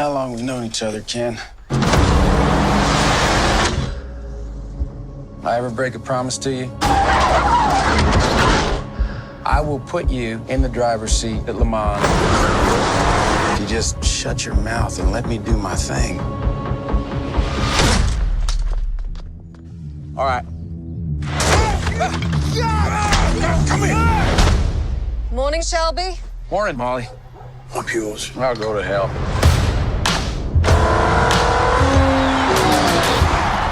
How long we known each other, Ken? I ever break a promise to you? I will put you in the driver's seat at Le Mans. If you just shut your mouth and let me do my thing. All right. Come here. Morning, Shelby. Morning, Molly. I'm yours. I'll go to hell.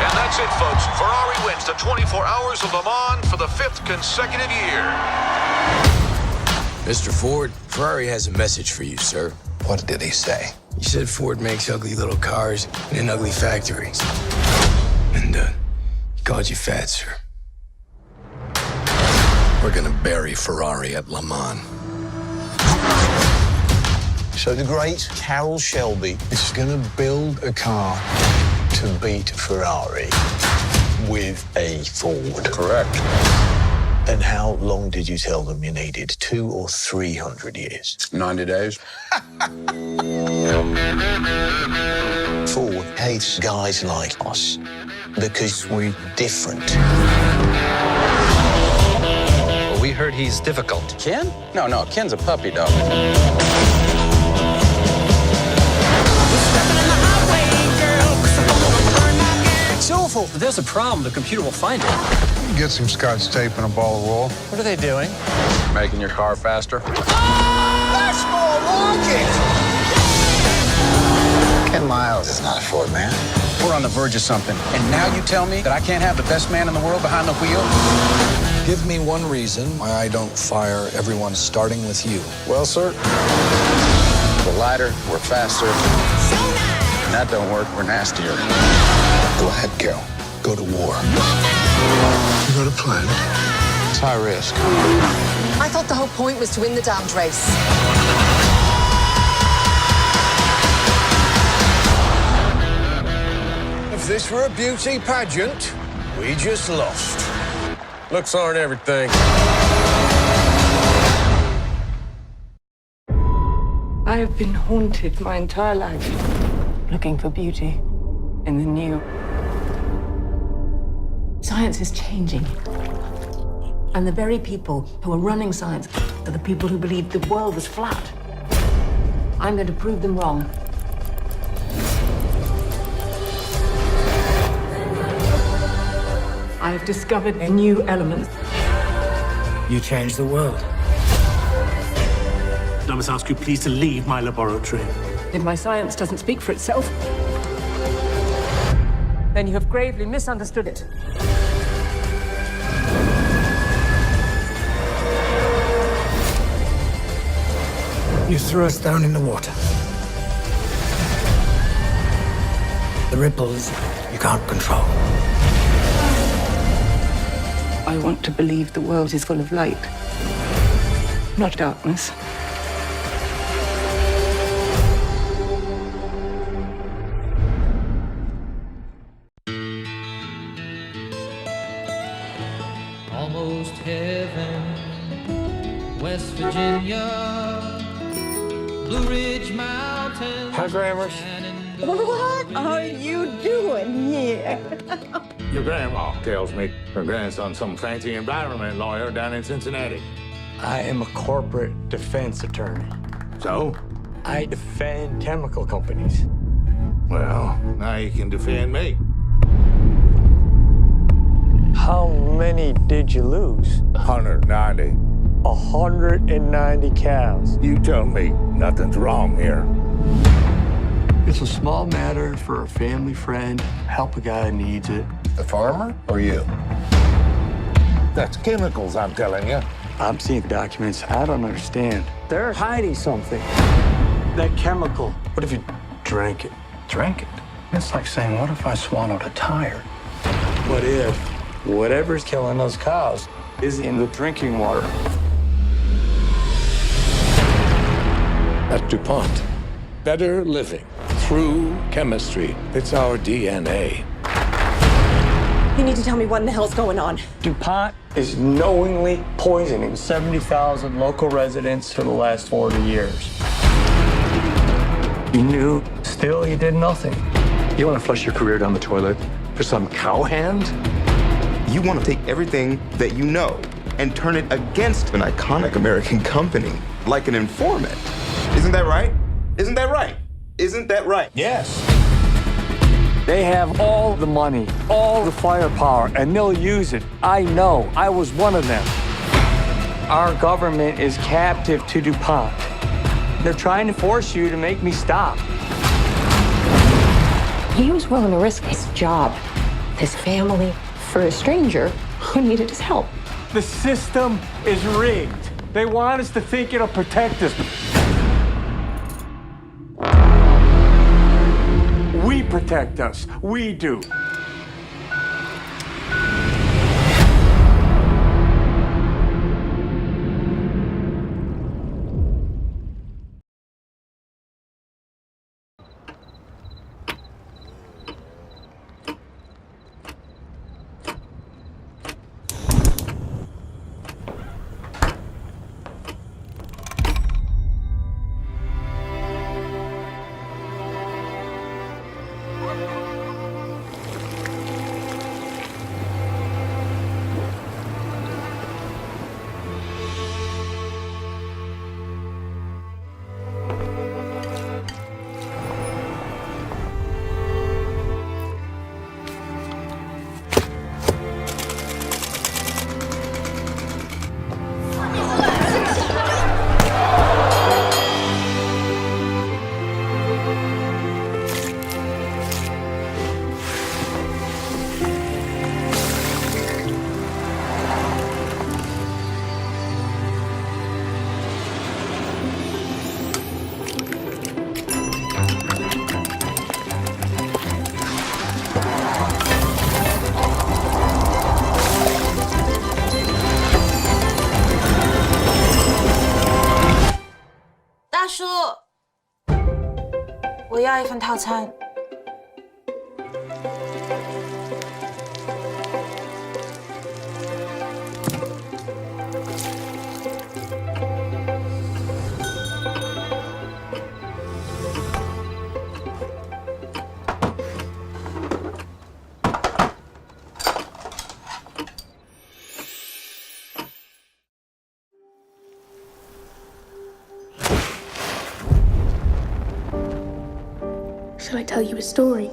And that's it, folks. Ferrari wins the 24 Hours of Le Mans for the 5th consecutive year. Mr. Ford, Ferrari has a message for you, sir. What did he say? He said Ford makes ugly little cars in ugly factories. And, he called you fat, sir. We're gonna bury Ferrari at Le Mans. So the great Carroll Shelby is gonna build a car to beat Ferrari with a Ford. Correct. And how long did you tell them you needed? 200 or 300 years? 90 days. Ford hates guys like us because we're different. Well, we heard he's difficult. Ken? No, Ken's a puppy dog. It's awful. There's a problem. The computer will find it. Get some scotch tape and a ball of wool. What are they doing? Making your car faster. That's more like it! Ken Miles is not a Ford man. We're on the verge of something. And now you tell me that I can't have the best man in the world behind the wheel? Give me one reason why I don't fire everyone starting with you. Well, sir, we're lighter, we're faster. And that don't work, we're nastier. Go ahead, Carol. Go to war. You got a plan? It's high risk. I thought the whole point was to win the damned race. If this were a beauty pageant, we just lost. Looks aren't everything. I have been haunted my entire life, looking for beauty in the new. Science is changing. And the very people who are running science are the people who believed the world was flat. I'm going to prove them wrong. I have discovered a new element. You changed the world. I must ask you please to leave my laboratory. If my science doesn't speak for itself, then you have gravely misunderstood it. You threw us down in the water. The ripples you can't control. I want to believe the world is full of light, not darkness. Almost heaven, West Virginia, Blue Ridge Mountains. Hi, Grammars. What are you doing here? Your grandma tells me her grandson's some fancy environment lawyer down in Cincinnati. I am a corporate defense attorney. So? I defend chemical companies. Well, now you can defend me. How many did you lose? 190. 190 cows. You tell me nothing's wrong here. It's a small matter for a family friend. Help a guy who needs it. The farmer or you? That's chemicals, I'm telling you. I'm seeing documents I don't understand. They're hiding something. That chemical. What if you drank it? Drank it? It's like saying, what if I swallowed a tire? What if whatever's killing those cows is in the drinking water? At DuPont, better living through chemistry. It's our DNA. You need to tell me what in the hell's going on. DuPont is knowingly poisoning 70,000 local residents for the last 40 years. You knew, still you did nothing. You want to flush your career down the toilet for some cowhand? You want to take everything that you know and turn it against an iconic American company, like an informant. Isn't that right? Isn't that right? Isn't that right? Yes. They have all the money, all the firepower, and they'll use it. I know. I was one of them. Our government is captive to DuPont. They're trying to force you to make me stop. He was willing to risk his job, his family, for a stranger who needed his help. The system is rigged. They want us to think it'll protect us. We protect us. We do.叔，我要一份套餐。Shall I tell you a story?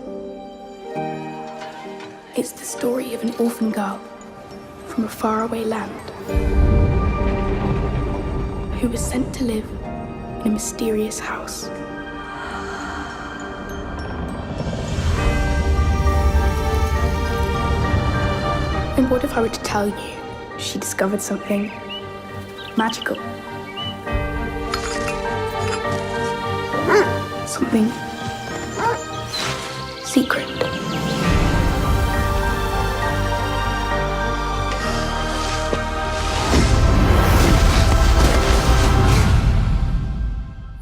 It's the story of an orphan girl from a faraway land who was sent to live in a mysterious house. And what if I were to tell you she discovered something magical? Something secret.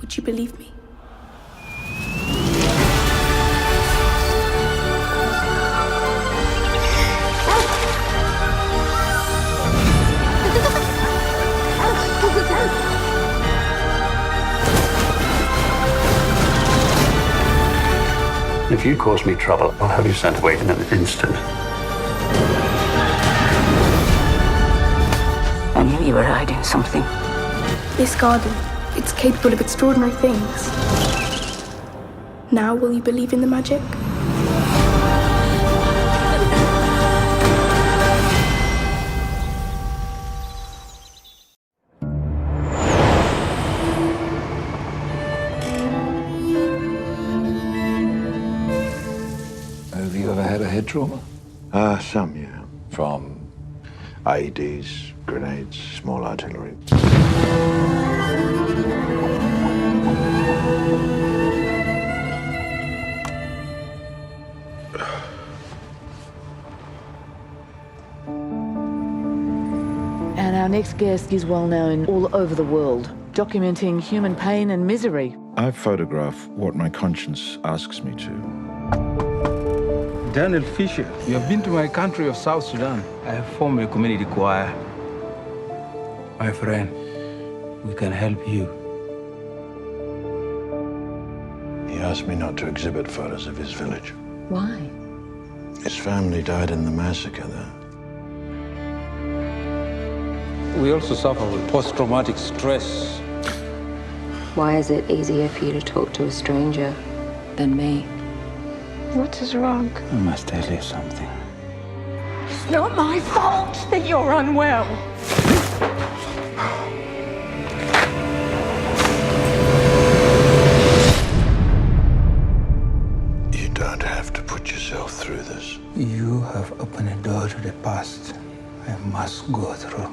Would you believe me? If you cause me trouble, I'll have you sent away in an instant. I knew you were hiding something. This garden, it's capable of extraordinary things. Now will you believe in the magic? Have you ever had a head trauma? Some, yeah. From? IEDs, grenades, small artillery. And our next guest is well known all over the world, documenting human pain and misery. I photograph what my conscience asks me to. Daniel Fisher, you have been to my country of South Sudan. I have formed a community choir. My friend, we can help you. asked me not to exhibit photos of his village. Why? His family died in the massacre there. We also suffer with post-traumatic stress. Why is it easier for you to talk to a stranger than me? What is wrong? I must tell you something. It's not my fault that you're unwell. You don't have to put yourself through this. You have opened a door to the past I must go through.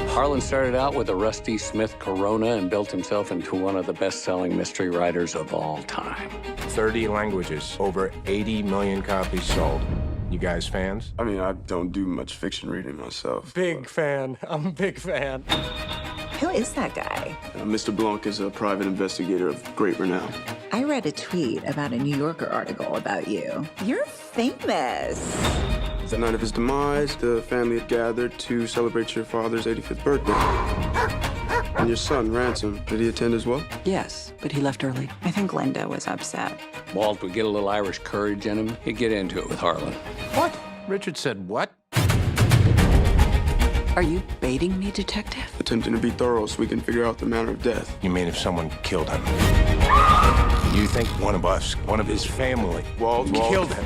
Harlan started out with a Rusty Smith Corona and built himself into one of the best-selling mystery writers of all time. 30 languages, over 80 million copies sold. You guys fans? I mean, I don't do much fiction reading myself. Big fan. I'm a big fan. Who is that guy? Mr. Blanc is a private investigator of great renown. I read a tweet about a New Yorker article about you. You're famous. The night of his demise, the family had gathered to celebrate your father's 85th birthday. And your son, Ransom, did he attend as well? Yes, but he left early. I think Linda was upset. Walt would get a little Irish courage in him. He'd get into it with Harlan. What? Richard said what? Are you baiting me, detective? Attempting to be thorough so we can figure out the manner of death. You mean if someone killed him? You think one of us, one of his family, killed him?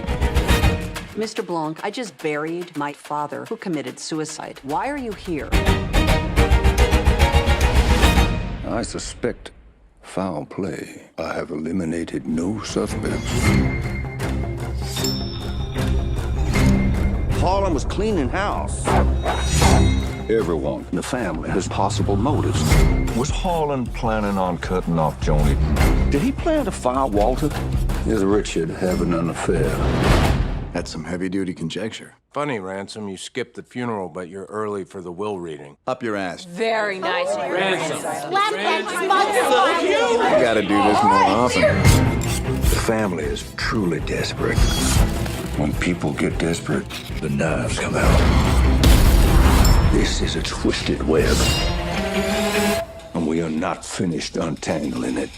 Mr. Blanc, I just buried my father who committed suicide. Why are you here? I suspect foul play. I have eliminated no suspects. Harlan was cleaning house. Everyone in the family has possible motives. Was Harlan planning on cutting off Joni? Did he plan to fire Walter? Is Richard having an affair? That's some heavy-duty conjecture. Funny, Ransom, you skipped the funeral, but you're early for the will reading. Up your ass. Very nice. Ransom. Slap that You gotta do this more often. The family is truly desperate. When people get desperate, the knives come out. This is a twisted web. And we are not finished untangling it.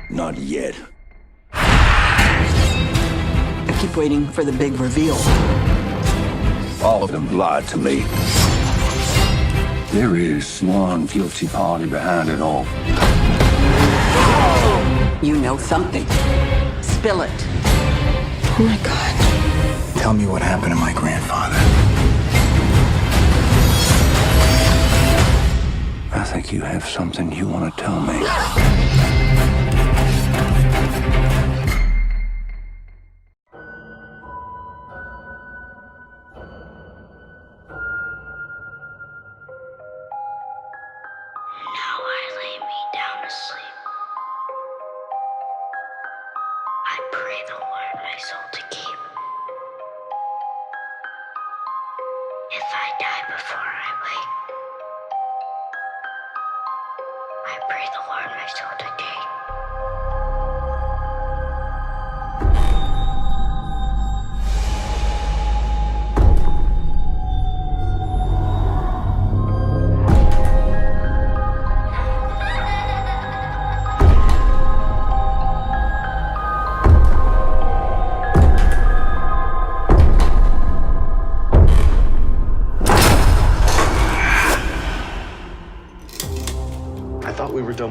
Not yet. I keep waiting for the big reveal. All of them lied to me. There is one guilty party behind it all. You know something. Spill it. Oh my God. Tell me what happened to my grandfather. I think you have something you want to tell me.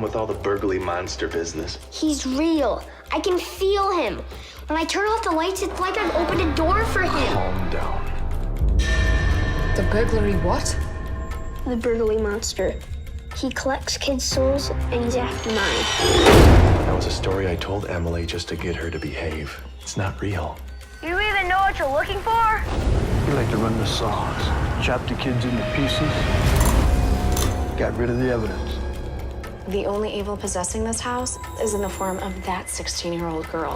With all the burglary monster business. He's real. I can feel him. When I turn off the lights, it's like I've opened a door for him. Calm down. The burglary what? The burglary monster. He collects kids' souls, and he's after mine. That was a story I told Emily just to get her to behave. It's not real. even know what you're looking for? You like to run the saws, chop the kids into pieces, got rid of the evidence. The only evil possessing this house is in the form of that 16-year-old girl.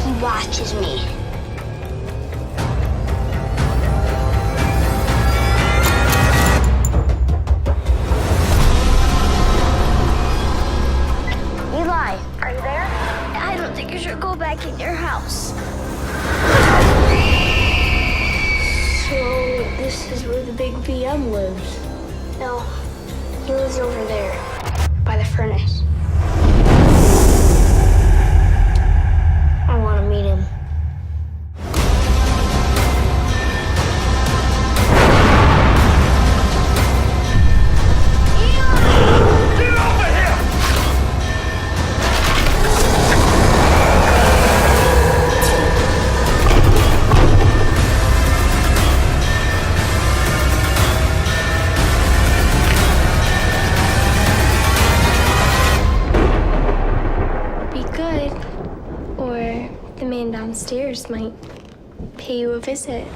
He watches me. Eli, are you there? I don't think you should go back in your house. So, this is where the big VM lives? No, he lives over there, by the furnace. I want to meet him. Downstairs might pay you a visit.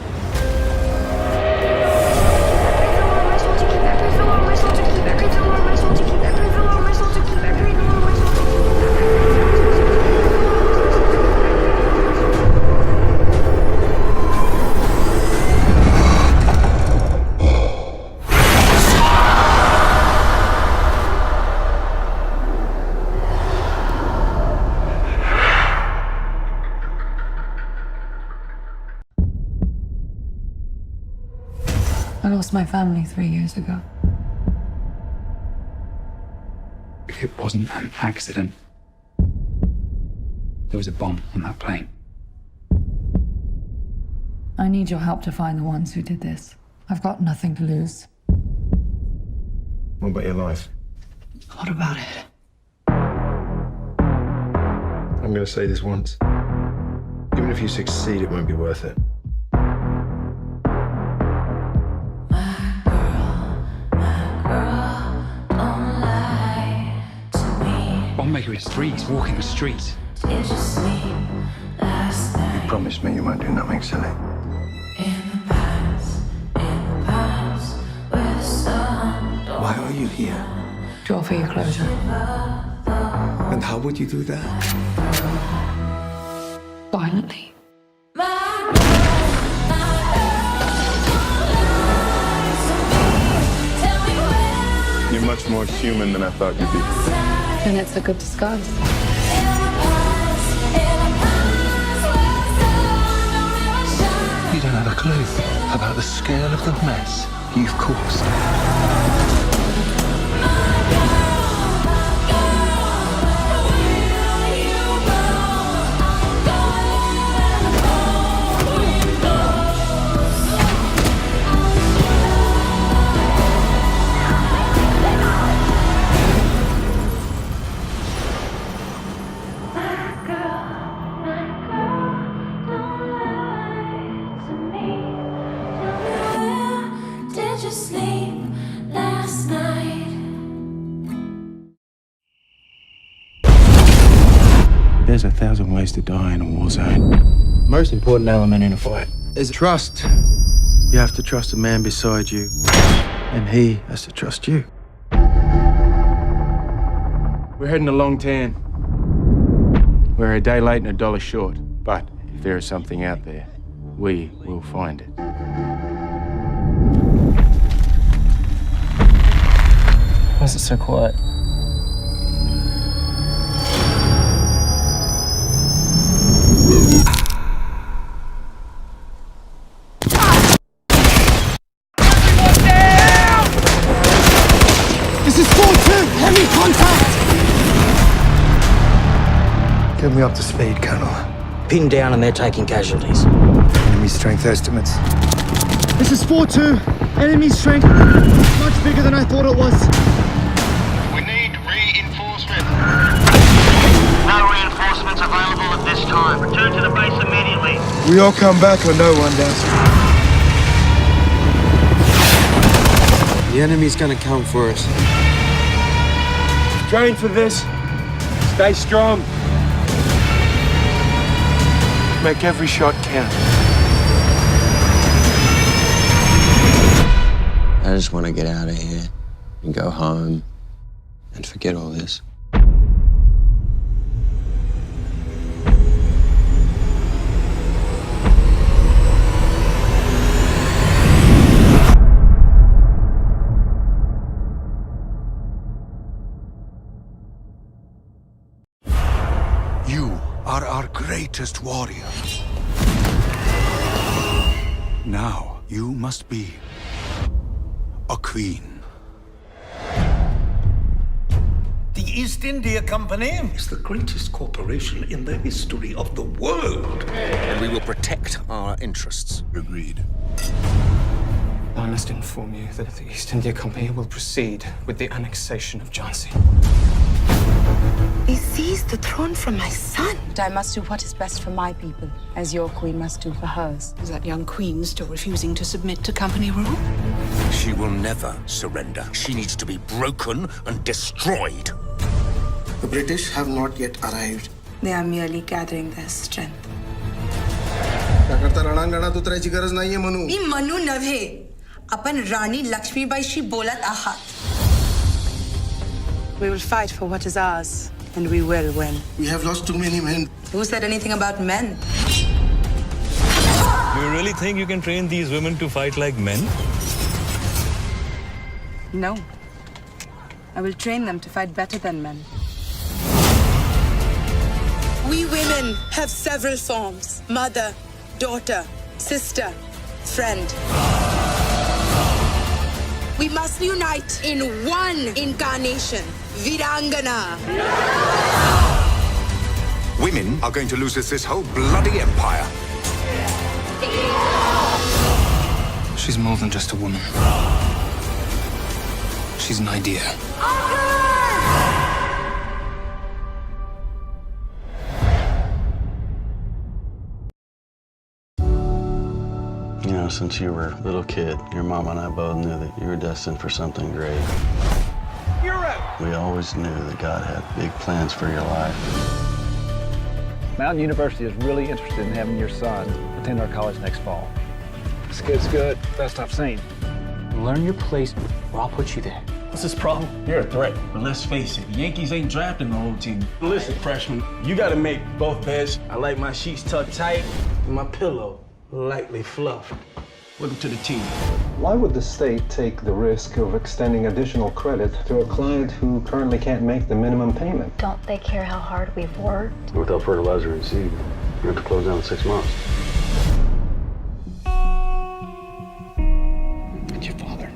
I lost my family 3 years ago. It wasn't an accident. There was a bomb on that plane. I need your help to find the ones who did this. I've got nothing to lose. What about your life? What about it? I'm going to say this once. Even if you succeed, it won't be worth it. Bombmaker is free. He's walking the streets. You promised me you won't do nothing silly. Why are you here? To offer you closure. And how would you do that? Violently. You're much more human than I thought you'd be. And it's a good disguise. You don't have a clue about the scale of the mess you've caused. There's 1,000 ways to die in a war zone. Most important element in a fight is trust. You have to trust the man beside you, and he has to trust you. We're heading to Long Tan. We're a day late and $1 short, but if there is something out there, we will find it. Why is it so quiet? This is 4-2! Heavy contact! Get me up to speed, Colonel. Pinned down and they're taking casualties. Enemy strength estimates. This is 4-2. Enemy strength much bigger than I thought it was. We need reinforcements. No reinforcements available at this time. Return to the base immediately. We all come back or no one does. The enemy's gonna come for us. Train for this. Stay strong. Make every shot count. I just want to get out of here and go home and forget all this. You are our greatest warrior. Now you must be a queen. The East India Company It's the greatest corporation in the history of the world. And we will protect our interests. Agreed. I must inform you that the East India Company will proceed with the annexation of Jhansi. He seized the throne from my son. But I must do what is best for my people, as your queen must do for hers. Is that young queen still refusing to submit to company rule? She will never surrender. She needs to be broken and destroyed. The British have not yet arrived. They are merely gathering their strength. रणांगणात उतरायची गरज नाहीये मनू. मी मनू नव्हे. आपण राणी लक्ष्मीबाईशी बोलत आहात. We will fight for what is ours, and we will win. We have lost too many men. Who said anything about men? You really think you can train these women to fight like men? No. I will train them to fight better than men. We women have several forms: mother, daughter, sister, friend. We must unite in one incarnation, Virangana. Women are going to lose us this whole bloody empire. She's more than just a woman. She's an idea. You know, since you were a little kid, your mom and I both knew that you were destined for something great. You're out. We always knew that God had big plans for your life. Mountain University is really interested in having your son attend our college next fall. This kid's good, best I've seen. Learn your place, or I'll put you there. What's this problem? You're a threat. But let's face it, the Yankees ain't drafting the whole team. Listen, freshman, you gotta make both beds. I like my sheets tucked tight and my pillow lightly fluffed. Welcome to the team. Why would the state take the risk of extending additional credit to a client who currently can't make the minimum payment? Don't they care how hard we've worked? Without fertilizer and seed, you have to close down in 6 months. It's your father.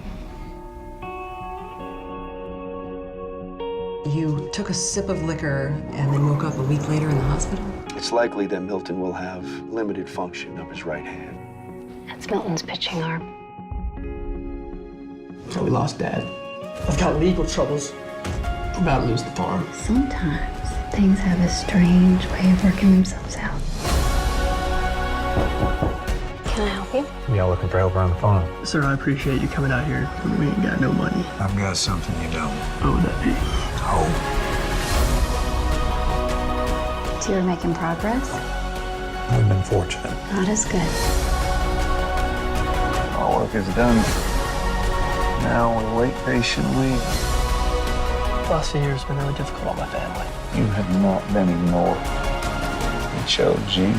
You took a sip of liquor and then woke up a week later in the hospital? It's likely that Milton will have limited function of his right hand. That's Milton's pitching arm. So we lost Dad. I've got legal troubles. We're about to lose the farm. Sometimes things have a strange way of working themselves out. Can I help you? We all looking for help around the farm. Sir, I appreciate you coming out here when we ain't got no money. I've got something you don't. What would that be? Hope. So you're making progress? We've been fortunate. Not as good. Our work is done. Now we wait patiently. The last few years have been really difficult on my family. You have not been ignored. It shows you.